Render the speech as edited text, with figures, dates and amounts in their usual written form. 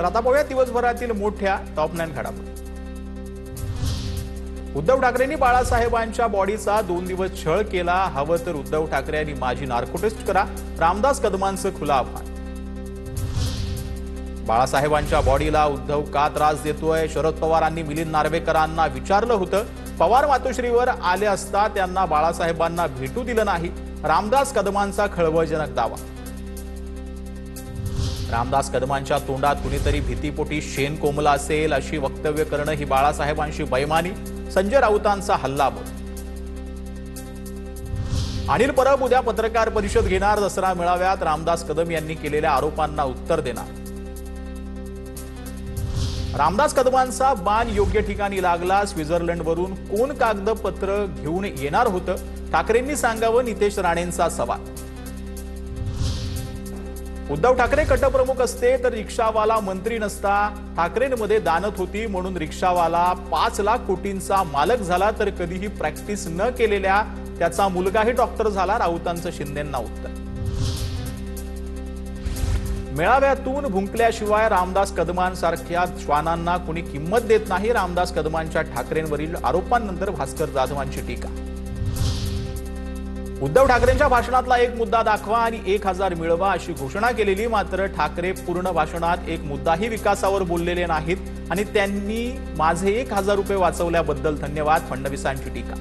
आता पाहूया दिवसभरातील मोठ्या टॉप 9 घडामोडी। उद्धव ठाकरेंनी बाळासाहेबांच्या बॉडीचा 2 दिवस छळ केला, हवं तर उद्धव ठाकरे यांनी माझी नार्को टेस्ट करा, रामदास कदमांचं खुलं आव्हान। बाळासाहेबांच्या बॉडीला उद्धव का त्रास देतोय, शरद पवारांनी मिलिंद नार्वेकरांना विचारलं होतं, पवार मातोश्रीवर आले असता त्यांना बाळासाहेबांना भेटू दिलं नाही, रामदास कदमांचा खळबळजनक दावा। रामदास कदमांच्या तोंडात कुणीतरी भीतीपोटी शेण कोंबला असेल अशी वक्तव्य करणं ही बाळासाहेबांशी बेईमानी, संजय राऊतांचा हल्लाबोल। अनिल परब उद्या पत्रकार परिषद घेणार, दसरा मेळाव्यात रामदास कदम यांनी केलेल्या आरोपांना उत्तर देणार। रामदास कदमांचा बाण योग्य ठिकाणी लागला, स्वित्झर्लंडवरून कोण कागदपत्र घेऊन येणार होतं, ठाकरेंनी सांगावं, नितेश राणेंचा सवाल। उद्धव ठाकरे गटप्रमुख असते तर रिक्षावाला मंत्री नसता, ठाकरेंमध्ये दानत होती म्हणून रिक्षावाला 5 लाख कोटींचा मालक झाला, तर कधीही प्रॅक्टिस न केलेल्या त्याचा मुलगाही डॉक्टर झाला, राऊतांचं शिंदेंना उत्तर। मेळाव्यातून भुंकल्याशिवाय रामदास कदमांसारख्या श्वानांना कोणी किंमत देत नाही, रामदास कदमांच्या ठाकरेंवरील आरोपांनंतर भास्कर जाधवांची टीका। उद्धव ठाकरेंच्या भाषणातला एक मुद्दा दाखवा आणि 1000 मिळवा अशी घोषणा केलेली, मात्र ठाकरे पूर्ण भाषणात एक मुद्दाही विकासावर बोललेले नाहीत आणि त्यांनी माझे 1000 रुपये वाचवल्याबद्दल धन्यवाद, फडणवीसांची टीका।